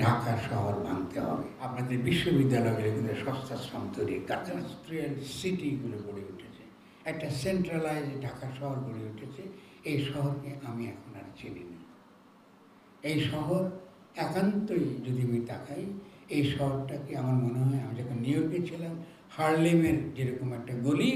ঢাকা শহর ভাঙতে হবে। আপনাদের বিশ্ববিদ্যালয়গুলো কিন্তু সস্তাশ্রম তৈরি, ইন্ডাস্ট্রিয়াল সিটিগুলো গড়ে উঠেছে, একটা সেন্ট্রালাইজ ঢাকা শহর গড়ে উঠেছে। এই শহরকে আমি এখন আর চিনি না। এই শহর একান্তই যদি আমি তাকাই, এই শহরটাকে আমার মনে হয়, আমি যখন নিউ ইয়র্কে ছিলাম, হার্লেমের যেরকম একটা গলি,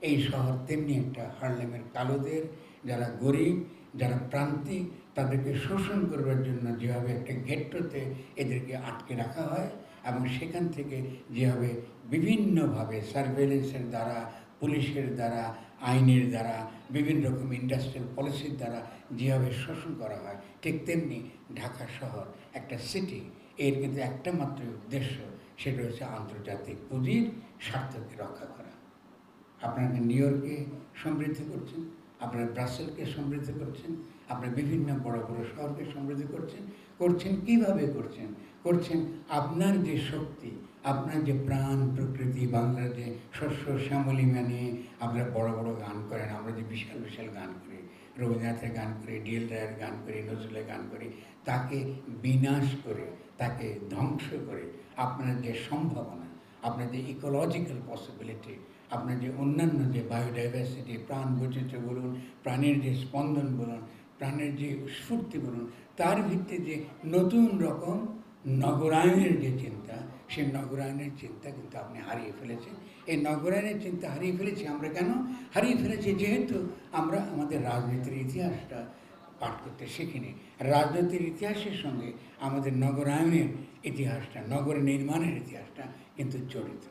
এই শহর তেমনি একটা হার্লেমের কালোদের, যারা গরিব, যারা প্রান্তিক, তাদেরকে শোষণ করবার জন্য যেভাবে একটা গেট্টোতে এদেরকে আটকে রাখা হয় এবং সেখান থেকে যেভাবে বিভিন্নভাবে সার্ভেলেন্সের দ্বারা, পুলিশের দ্বারা, আইনের দ্বারা, বিভিন্ন রকম ইন্ডাস্ট্রিয়াল পলিসির দ্বারা যেভাবে শোষণ করা হয়, ঠিক তেমনি ঢাকা শহর একটা সিটি, এর কিন্তু একটা মাত্র উদ্দেশ্য, সেটা হচ্ছে আন্তর্জাতিক পুঁজির স্বার্থকে রক্ষা করা। আপনারা নিউ ইয়র্কে সমৃদ্ধ করছেন, আপনারা ব্রাসেলকে সমৃদ্ধ করছেন, আপনারা বিভিন্ন বড় বড় শহরকে সমৃদ্ধ করছেন কীভাবে করছেন আপনার যে শক্তি, আপনার যে প্রাণ প্রকৃতি, বাংলার যে শস্য শ্যামলিমা নিয়ে আপনারা বড় বড় গান করেন, আমরা যে বিশাল বিশাল গান করি, রবীন্দ্রনাথের গান করি, ডিএল রায়ের গান করি, নজরুলের গান করি, তাকে বিনাশ করে, তাকে ধ্বংস করে আপনার যে সম্ভাবনা, আপনার যে ইকোলজিক্যাল পসিবিলিটি, আপনার যে অন্যান্য যে বায়োডাইভার্সিটি, প্রাণ বৈচিত্র্য বলুন, প্রাণের যে স্পন্দন বলুন, প্রাণের যে স্ফূর্তি বলুন, তার ভিত্তিতে যে নতুন রকম নগরায়নের যে চিন্তা, সেই নগরায়নের চিন্তা কিন্তু আপনি হারিয়ে ফেলেছেন। এই নগরায়নের চিন্তা হারিয়ে ফেলেছি আমরা। কেন হারিয়ে ফেলেছি? যেহেতু আমরা আমাদের রাজনীতির ইতিহাসটা পাঠ করতে শিখিনি। রাজনীতির ইতিহাসের সঙ্গে আমাদের নগরায়নের ইতিহাসটা, নগর নির্মাণের ইতিহাসটা কিন্তু জড়িত।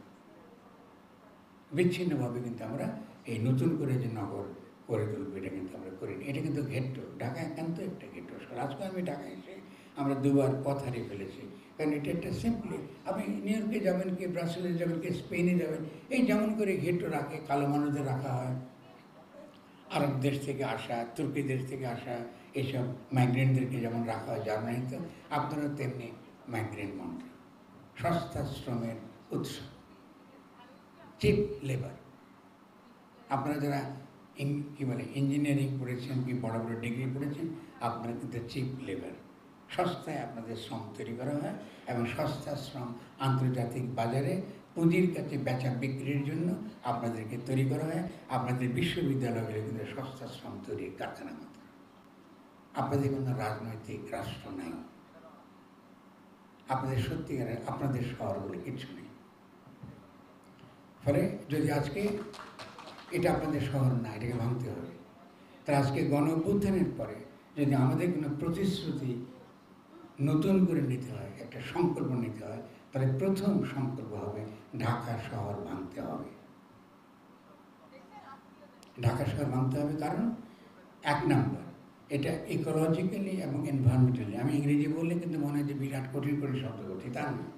বিচ্ছিন্নভাবে কিন্তু আমরা এই নতুন করে যে নগর করে তুলব, এটা কিন্তু আমরা করিনি। এটা কিন্তু ঘেট্টো, ঢাকা একান্ত একটা ঘেট্টো। আজকে আমি ঢাকায় এসে আমরা দুবার পথ হারিয়ে ফেলেছি, কারণ এটা একটা সিম্পলি, আপনি নিউ ইয়র্কে যাবেন কি, ব্রাসেলে যাবেন কি, স্পেনে যাবেন, এই যেমন করে ঘেট্টো রাখে, কালো মানুষদের রাখা হয়, আরব দেশ থেকে আসা, তুর্কি দেশ থেকে আসা এইসব মাইগ্রেন্টদেরকে যেমন রাখা হয় জার্মানিতে, আপনারা তেমনি মাইগ্রেন্ট মন্ত্র, সস্তা শ্রমের উৎস, চিপ লেবার। আপনারা যারা কী বলে ইঞ্জিনিয়ারিং পড়েছেন কি বড় বড় ডিগ্রি পড়েছেন, আপনারা কিন্তু চিপ লেবার, সস্তায় আপনাদের শ্রম তৈরি করা হয় এবং সস্তা শ্রম আন্তর্জাতিক বাজারে পুঁজির কাছে বেচা বিক্রির জন্য আপনাদেরকে তৈরি করা হয়। আপনাদের বিশ্ববিদ্যালয়গুলো কিন্তু সস্তা শ্রম তৈরির কারখানা মতো। আপনাদের কোনো রাজনৈতিক রাষ্ট্র নাই, আপনাদের সত্যিকারের আপনাদের শহরগুলো কিছু নেই। ফলে যদি আজকে এটা আপনাদের শহর না, এটাকে ভাঙতে হবে। তাই আজকে গণ অভ্যুত্থানের পরে যদি আমাদের কোনো প্রতিশ্রুতি নতুন করে নিতে হয়, একটা সংকল্প নিতে হয়, তাহলে প্রথম সংকল্প হবে ঢাকা শহর ভাঙতে হবে। ঢাকা শহর ভাঙতে হবে কারণ এক নম্বর, এটা ইকোলজিক্যালি এবং এনভায়রনমেন্টালি, আমি ইংরেজি বললে কিন্তু মনে হয় যে বিরাট কঠিন করে শব্দ করছি, তা নয়।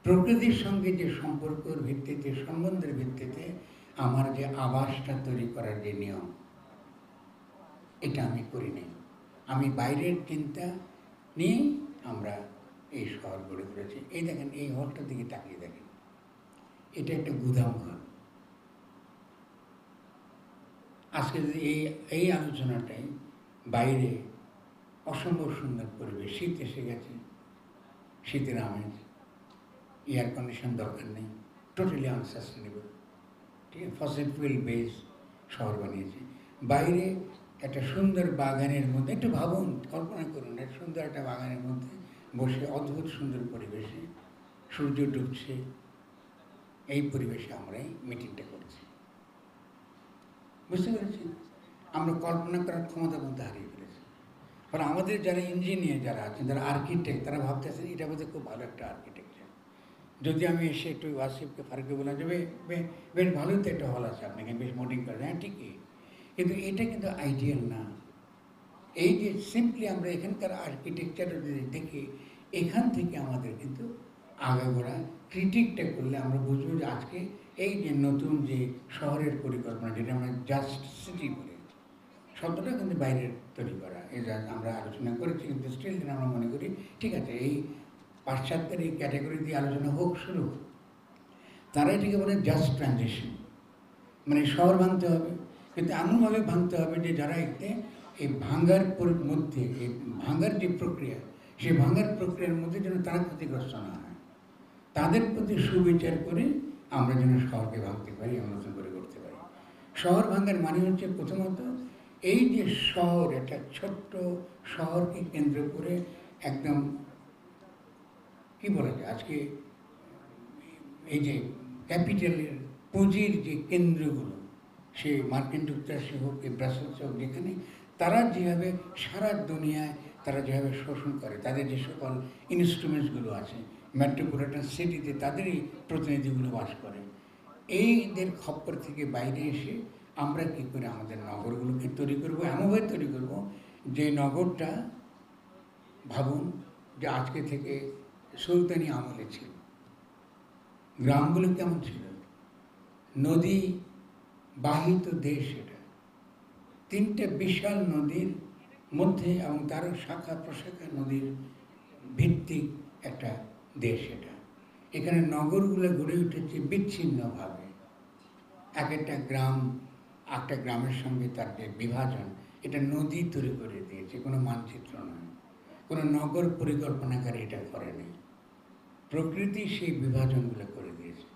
প্রকৃতির সঙ্গে যে সম্পর্কের ভিত্তিতে, সম্বন্ধের ভিত্তিতে আমার যে আবাসটা তৈরি করার যে নিয়ম, এটা আমি করিনি। আমি বাইরের চিন্তা নিয়ে আমরা এই শহর গড়ে তুলেছি। এই দেখেন, এই হলটার দিকে তাকিয়ে দেখেন, এটা একটা গুদাম ঘর। আজকে যদি এই আলোচনাটাই বাইরে, অসম্ভব সুন্দর পরিবেশ, শীত এসে গেছে, শীতের আমেজ, এয়ার কন্ডিশন দরকার নেই, টোটালি আনসাস্টেনেবল, ঠিক আছে, ফসিল ফুয়েল বেস শহর বানিয়েছে। বাইরে একটা সুন্দর বাগানের মধ্যে, একটু ভাবুন, কল্পনা করুন, একটা সুন্দর একটা বাগানের মধ্যে বসে অদ্ভুত সুন্দর পরিবেশে, সূর্য ডুবছে, এই পরিবেশে আমরা এই মিটিংটা করছি। বুঝতে পেরেছি? আমরা কল্পনা করার ক্ষমতা বলতে হারিয়ে ফেলেছি। কারণ আমাদের যারা ইঞ্জিনিয়ার যারা আছেন, যারা আর্কিটেক্ট, তারা ভাবতেছেন এটা বোধ খুব ভালো একটা আর্কিটেকচার। যদি আমি এসে একটু ওয়াসিফকে ফারুককে বললাম যে বেশ ভালোই তো একটা হল আছে, আপনাকে বেশ মোডিং করেন, হ্যাঁ ঠিকই, কিন্তু এটা কিন্তু আইডিয়াল না। এই যে সিম্পলি আমরা এখানকার আর্কিটেকচার যদি দেখি, এখান থেকে আমাদের কিন্তু আগাগোড়া ক্রিটিকটা করলে আমরা বুঝবো যে আজকে এই যে নতুন যে শহরের পরিকল্পনা, যেটা আমরা জাস্ট সিটি বলে, শব্দটা কিন্তু বাইরের তৈরি করা, এই যা আমরা আলোচনা করেছি, কিন্তু স্টিল আমরা মনে করি ঠিক আছে, এই পাশ্চাত্যের এই ক্যাটাগরি দিয়ে আলোচনা হোক, শুরু হোক। তারা এটাকে বলে জাস্ট ট্রানজিশন, মানে শহর ভাঙতে হবে, কিন্তু এমনভাবে ভাঙতে হবে যে যারা এতে এই ভাঙার মধ্যে, এই ভাঙার যে প্রক্রিয়া, সে ভাঙার প্রক্রিয়ার মধ্যে যেন তারা ক্ষতিগ্রস্ত না হয়, তাদের প্রতি সুবিচার করে আমরা যেন শহরকে ভাঙতে পারি, আমরা নতুন করে করতে পারি। শহর ভাঙার মানে হচ্ছে প্রথমত এই যে শহর, একটা ছোট্ট শহরকে কেন্দ্র করে একদম কি বলা যায়, আজকে এই যে ক্যাপিটালের পুঁজির যে কেন্দ্রগুলো, সে মার্কিন যুক্তরাষ্ট্র হোক, ব্রাসেলস হোক, যেখানে তারা যেভাবে সারা দুনিয়ায় তারা যেভাবে শোষণ করে, তাদের যে সকল ইনস্ট্রুমেন্টসগুলো আছে, মেট্রোপলিটন সিটিতে তাদেরই প্রতিনিধিগুলো বাস করে, এইদের খপ্পর থেকে বাইরে এসে আমরা কী করে আমাদের নগরগুলোকে তৈরি করবো, এমনভাবে তৈরি করবো যে নগরটা, ভাবুন যে আজকে থেকে সুলতানি আমলে ছিল, গ্রামগুলো কেমন ছিল, নদী বাহিত দেশ, এটা তিনটে বিশাল নদীর মধ্যে এবং তারও শাখা প্রশাখা নদীর ভিত্তিক একটা দেশ এটা। এখানে নগরগুলো গড়ে উঠেছে বিচ্ছিন্নভাবে, এক একটা গ্রাম একটা গ্রামের সঙ্গে তার যে বিভাজন, এটা নদী তৈরি করে দিয়েছে, কোনো মানচিত্র নয়, কোনো নগর পরিকল্পনাকারী এটা করেনি, প্রকৃতি সেই বিভাজনগুলো করে দিয়েছে।